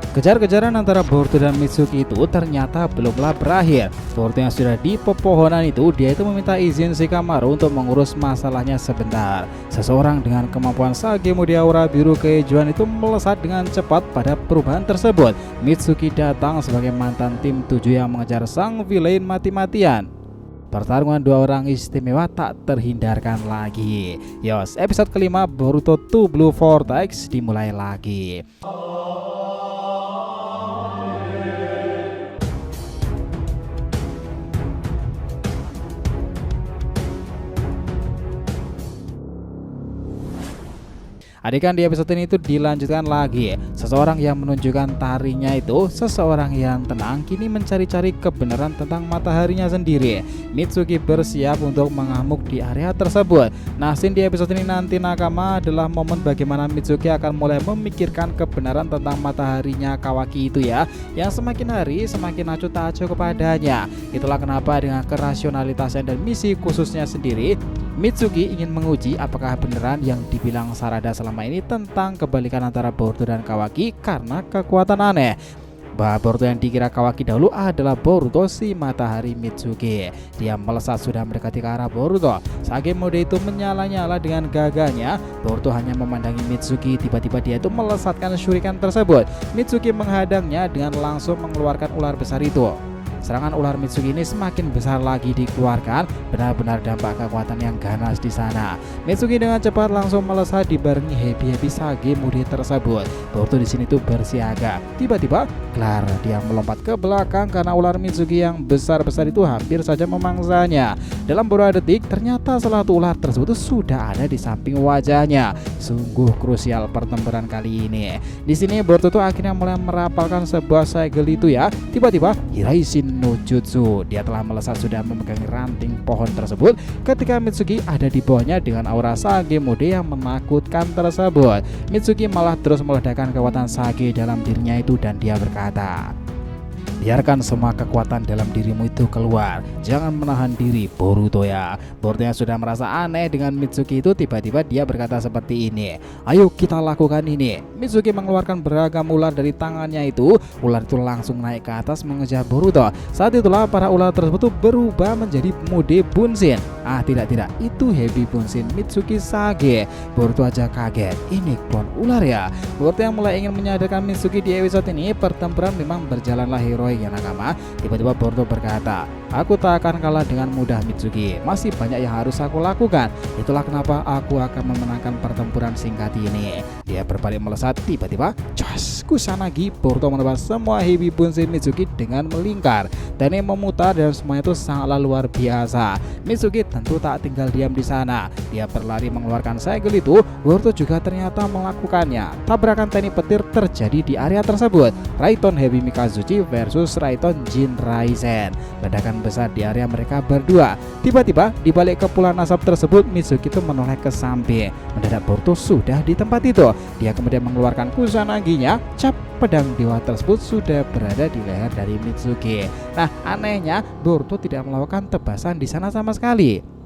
Kejar-kejaran antara Boruto dan Mitsuki itu ternyata belumlah berakhir. Boruto yang sudah di pepohonan itu, dia itu meminta izin Shikamaru untuk mengurus masalahnya sebentar. Seseorang dengan kemampuan Sage Mode Aura Biru Keijuan itu melesat dengan cepat pada perubahan tersebut. Mitsuki datang sebagai mantan tim 7 yang mengejar sang villain mati-matian. Pertarungan dua orang istimewa tak terhindarkan lagi. Yos, episode kelima Boruto 2 Blue Vortex dimulai lagi. Adegan di episode ini itu dilanjutkan lagi. Seseorang yang menunjukkan tarinya itu seseorang yang tenang kini mencari-cari kebenaran tentang mataharinya sendiri. Mitsuki bersiap untuk mengamuk di area tersebut. Nah, scene di episode ini nanti nakama adalah momen bagaimana Mitsuki akan mulai memikirkan kebenaran tentang mataharinya Kawaki itu ya, yang semakin hari semakin acuh tak acuh kepadanya. Itulah kenapa dengan kerasionalitasan dan misi khususnya sendiri, Mitsuki ingin menguji apakah beneran yang dibilang Sarada selama ini tentang kebalikan antara Boruto dan Kawaki karena kekuatan aneh. Bahwa Boruto yang dikira Kawaki dahulu adalah Boruto si matahari Mitsuki. Dia melesat sudah mendekati ke arah Boruto. Sage Mode itu menyala-nyala dengan gagahnya. Boruto hanya memandangi Mitsuki. Tiba-tiba dia itu melesatkan shuriken tersebut. Mitsuki menghadangnya dengan langsung mengeluarkan ular besar itu. Serangan ular Mitsuki ini semakin besar lagi dikeluarkan, benar-benar dampak kekuatan yang ganas di sana. Mitsuki dengan cepat langsung melesat dibarengi happy Sage Mode tersebut. Boruto di sini tuh bersiaga. Tiba-tiba, kelar dia melompat ke belakang karena ular Mitsuki yang besar-besar itu hampir saja memangsanya. Dalam beberapa detik, ternyata salah satu ular tersebut sudah ada di samping wajahnya. Sungguh krusial pertempuran kali ini. Di sini Boruto tuh akhirnya mulai merapalkan sebuah segel itu ya. Tiba-tiba Hiraishin no Jutsu, dia telah melesat sudah memegang ranting pohon tersebut ketika Mitsuki ada di bawahnya dengan aura Sage Mode yang menakutkan tersebut. Mitsuki malah terus meledakkan kekuatan Sage dalam dirinya itu dan dia berkata, biarkan semua kekuatan dalam dirimu itu keluar. Jangan menahan diri, Boruto ya. Boruto yang sudah merasa aneh dengan Mitsuki itu tiba-tiba dia berkata seperti ini, ayo kita lakukan ini. Mitsuki mengeluarkan beragam ular dari tangannya itu. Ular itu langsung naik ke atas mengejar Boruto. Saat itulah para ular tersebut berubah menjadi mode Bunshin. Tidak, itu Heavy Bunshin Mitsuki Sage. Boruto aja kaget, ini klon ular ya. Boruto yang mulai ingin menyadarkan Mitsuki di episode ini. Pertempuran memang berjalanlah hero ya nakama. Tiba-tiba Boruto berkata, aku tak akan kalah dengan mudah Mitsuki. Masih banyak yang harus aku lakukan. Itulah kenapa aku akan memenangkan pertempuran singkat ini. Dia berbalik melesat. Tiba-tiba jos, Kusanagi. Boruto menebas semua Heavy Bunshin Mitsuki dengan melingkar. Dan yang memutar dan semuanya itu sangatlah luar biasa. Mitsuki tentu tak tinggal diam di sana. Dia berlari mengeluarkan segel itu. Boruto juga ternyata melakukannya. Tabrakan teknik petir terjadi di area tersebut. Raiton Heavy Mikazuchi versus Raiton Jinraisen. Ledakan besar di area mereka berdua. Tiba-tiba di balik kepulan asap tersebut Mitsuki itu menoleh ke samping. Mendadak Boruto sudah di tempat itu. Dia kemudian mengeluarkan Kusanaginya. Cap, pedang dewa tersebut sudah berada di leher dari Mitsuki. Nah, anehnya Boruto tidak melakukan tebasan di sana sama sekali.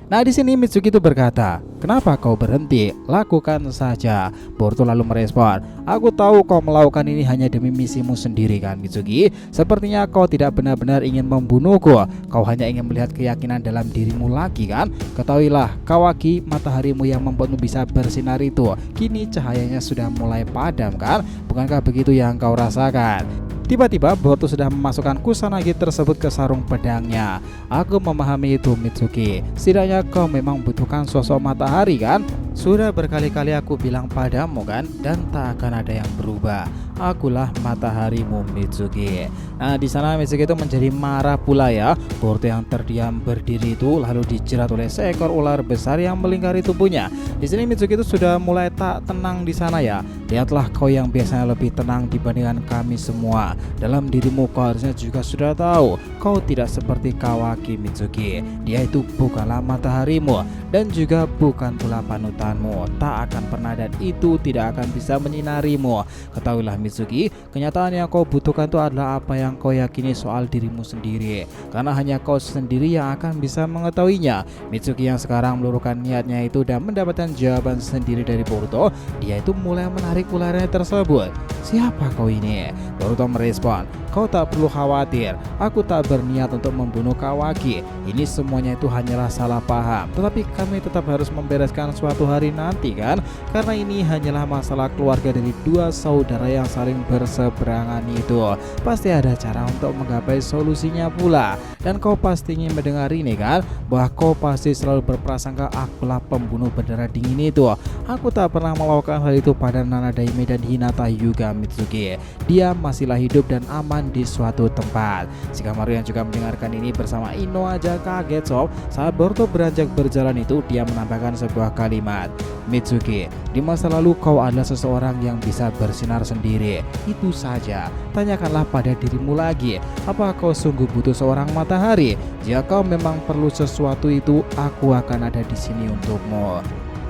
Nah, di sini Mitsuki itu berkata, kenapa kau berhenti? Lakukan saja. Boruto lalu merespon, aku tahu kau melakukan ini hanya demi misimu sendiri kan Mitsuki. Sepertinya kau tidak benar-benar ingin membunuhku. Kau hanya ingin melihat keyakinan dalam dirimu lagi kan. Ketahuilah, Kawaki, mataharimu yang membuatmu bisa bersinar itu, kini cahayanya sudah mulai padam kan. Bukankah begitu yang kau rasakan? Tiba-tiba Boruto sudah memasukkan Kusanagi tersebut ke sarung pedangnya. Aku memahami itu Mitsuki. Setidaknya kau memang membutuhkan sosok matahari kan? Sudah berkali-kali aku bilang padamu kan, dan tak akan ada yang berubah. Akulah mataharimu Mitsuki. Nah, di sana Mitsuki itu menjadi marah pula ya. Boruto yang terdiam berdiri itu lalu dijerat oleh seekor ular besar yang melingkari tubuhnya. Di sini Mitsuki itu sudah mulai tak tenang di sana ya. Lihatlah kau yang biasanya lebih tenang dibandingkan kami semua. Dalam dirimu kau harusnya juga sudah tahu, kau tidak seperti Kawaki Mitsuki. Dia itu bukanlah mataharimu dan juga bukan pula panutanmu. Tak akan pernah dan itu tidak akan bisa menyinarimu. Ketahuilah Mitsuki, kenyataan yang kau butuhkan itu adalah apa yang kau yakini soal dirimu sendiri. Karena hanya kau sendiri yang akan bisa mengetahuinya. Mitsuki yang sekarang meluruhkan niatnya itu dan mendapatkan jawaban sendiri dari Boruto, dia itu mulai menarik ularnya tersebut. Siapa kau ini? Boruto merespon, kau tak perlu khawatir, aku tak berniat untuk membunuh Kawaki. Ini semuanya itu hanyalah salah paham. Tetapi kami tetap harus membereskan suatu hari nanti kan? Karena ini hanyalah masalah keluarga dari dua saudara yang saling berseberangan itu. Pasti ada cara untuk menggapai solusinya pula. Dan kau pasti ingin mendengar ini kan? Bahwa kau pasti selalu berprasangka akulah pembunuh berdarah dingin itu. Aku tak pernah melakukan hal itu pada Nanadaime dan Hinata Hyuga Mitsuki. Dia masihlah hidup dan aman di suatu tempat. Shikamaru yang juga mendengarkan ini bersama Ino aja kaget sob. Saat Boruto beranjak berjalan itu, dia menambahkan sebuah kalimat. Mitsuki, di masa lalu kau adalah seseorang yang bisa bersinar sendiri. Itu saja. Tanyakanlah pada dirimu lagi, apa kau sungguh butuh seorang matahari? Jika kau memang perlu sesuatu itu, aku akan ada di sini untukmu.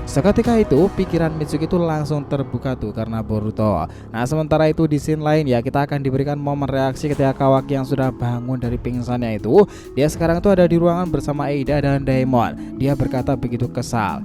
Seketika itu pikiran Mitsuki itu langsung terbuka tuh karena Boruto. Nah sementara itu di scene lain ya, kita akan diberikan momen reaksi ketika Kawaki yang sudah bangun dari pingsannya itu. Dia sekarang tuh ada di ruangan bersama Eida dan Daemon. Dia berkata begitu kesal,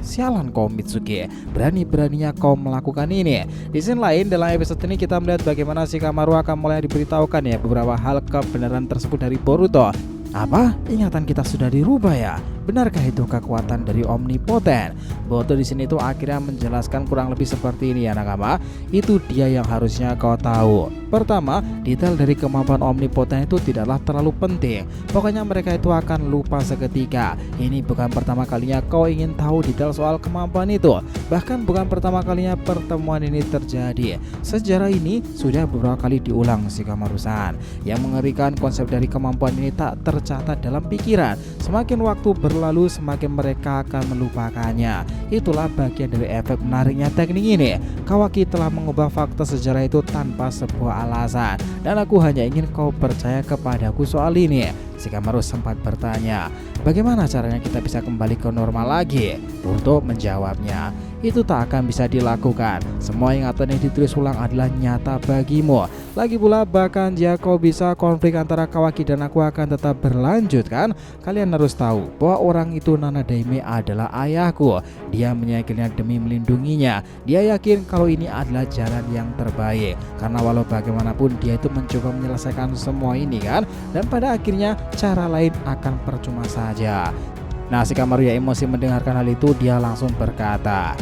sialan kau Mitsuki, berani-beraninya kau melakukan ini. Di scene lain dalam episode ini kita melihat bagaimana Shikamaru akan mulai diberitahukan ya beberapa hal kebenaran tersebut dari Boruto. Apa? Ingatan kita sudah dirubah ya? Benarkah itu kekuatan dari omnipoten? Boruto di sini tuh akhirnya menjelaskan kurang lebih seperti ini ya nakama. Itu dia yang harusnya kau tahu. Pertama, detail dari kemampuan omnipoten itu tidaklah terlalu penting. Pokoknya mereka itu akan lupa seketika. Ini bukan pertama kalinya kau ingin tahu detail soal kemampuan itu. Bahkan bukan pertama kalinya pertemuan ini terjadi. Sejarah ini sudah beberapa kali diulang Shikamaru-san. Yang mengerikan, konsep dari kemampuan ini tak tercatat dalam pikiran. Semakin waktu berlalu semakin mereka akan melupakannya. Itulah bagian dari efek menariknya teknik ini. Kawaki telah mengubah fakta sejarah itu tanpa sebuah alasan. Dan aku hanya ingin kau percaya kepadaku soal ini. Shikamaru sempat bertanya, bagaimana caranya kita bisa kembali ke normal lagi? Boruto menjawabnya, itu tak akan bisa dilakukan. Semua ingatan yang ditulis ulang adalah nyata bagimu. Lagi pula bahkan jika kau bisa, konflik antara Kawaki dan aku akan tetap berlanjut kan? Kalian harus tahu bahwa orang itu Nanadaime adalah ayahku. Dia menyayanginya demi melindunginya. Dia yakin kalau ini adalah jalan yang terbaik. Karena walau bagaimanapun dia itu mencoba menyelesaikan semua ini kan? Dan pada akhirnya cara lain akan percuma saja. Nah Shikamaru ya emosi mendengarkan hal itu, dia langsung berkata,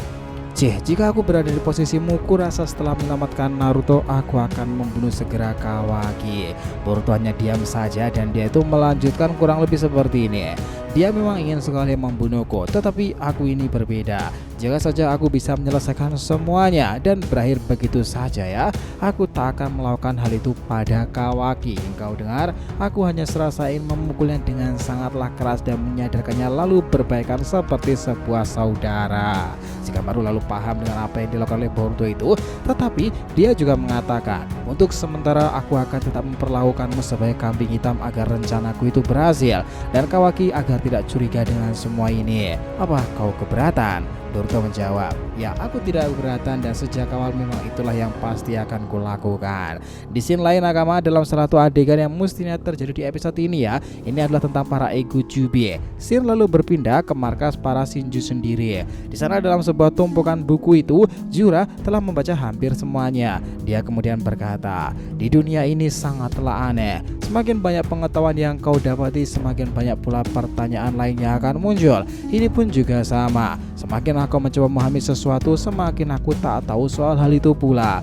jika aku berada di posisimu, kurasa setelah menyelamatkan Naruto, aku akan membunuh segera Kawaki. Boruto hanya diam saja dan dia itu melanjutkan kurang lebih seperti ini. Dia memang ingin sekali membunuhku, tetapi aku ini berbeda. Jika saja aku bisa menyelesaikan semuanya dan berakhir begitu saja ya, aku tak akan melakukan hal itu pada Kawaki. Engkau dengar, aku hanya serasain memukulnya dengan sangatlah keras dan menyadarkannya lalu berbaikan seperti sebuah saudara. Shikamaru lalu paham dengan apa yang dilakukan oleh Boruto itu, tetapi dia juga mengatakan, untuk sementara aku akan tetap memperlakukanmu sebagai kambing hitam agar rencanaku itu berhasil dan Kawaki agar tidak curiga dengan semua ini. Apa kau keberatan? Boruto menjawab, ya aku tidak keberatan dan sejak awal memang itulah yang pasti akan kulakukan. Di scene lain nakama, dalam salah satu adegan yang mestinya terjadi di episode ini ya, ini adalah tentang para Ego Jubi. Scene lalu berpindah ke markas para Shinju sendiri. Di sana dalam sebuah tumpukan buku itu, Jura telah membaca hampir semuanya. Dia kemudian berkata, di dunia ini sangatlah aneh. Semakin banyak pengetahuan yang kau dapati, semakin banyak pula pertanyaan lainnya akan muncul. Ini pun juga sama. Semakin aku mencoba memahami sesuatu, semakin aku tak tahu soal hal itu pula.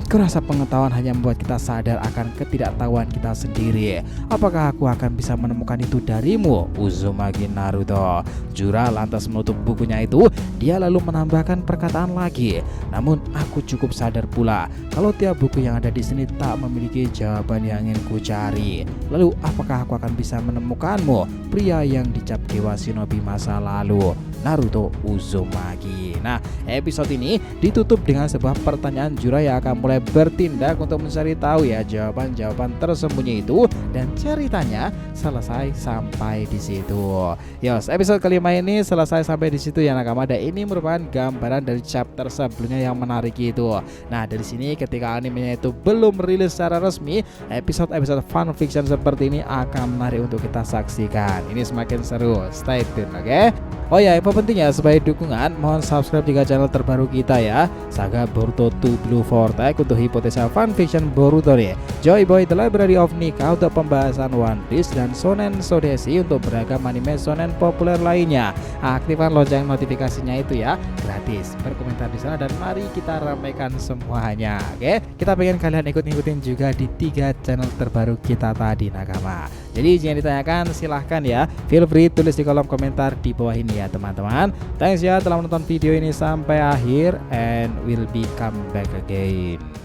Kurasa pengetahuan hanya membuat kita sadar akan ketidaktahuan kita sendiri. Apakah aku akan bisa menemukan itu darimu, Uzumaki Naruto? Jura lantas menutup bukunya itu. Dia lalu menambahkan perkataan lagi. Namun aku cukup sadar pula kalau tiap buku yang ada di sini tak memiliki jawaban yang ingin ku cari. Lalu apakah aku akan bisa menemukanmu, pria yang dicap dewa shinobi masa lalu? Naruto Uzumaki. Nah, episode ini ditutup dengan sebuah pertanyaan jura yang akan mulai bertindak untuk mencari tahu ya jawaban-jawaban tersembunyi itu, dan ceritanya selesai sampai di situ. Yos, episode kelima ini selesai sampai di situ ya nakama. Dan ini merupakan gambaran dari chapter sebelumnya yang menarik itu. Nah, dari sini ketika animenya itu belum rilis secara resmi, episode-episode fanfiction seperti ini akan menarik untuk kita saksikan. Ini semakin seru. Stay tune, oke? Oh ya, info pentingnya sebagai dukungan, mohon subscribe jika channel terbaru kita ya, Saga Boruto 2 Blue Vortex untuk hipotesa fanfiction Boruto nih, Joy Boy The Library of Nika untuk pembahasan One Piece, dan Shonen Sodeshi untuk beragam anime shonen populer lainnya. Aktifkan lonceng notifikasinya itu ya, gratis. Berkomentar di sana dan mari kita ramaikan semuanya. Oke, kita pengen kalian ikut-ikutin juga di 3 channel terbaru kita tadi nakama. Jadi jika ditanyakan silahkan ya, feel free tulis di kolom komentar di bawah ini ya teman-teman. Thanks ya telah menonton video ini sampai akhir, and we'll be come back again.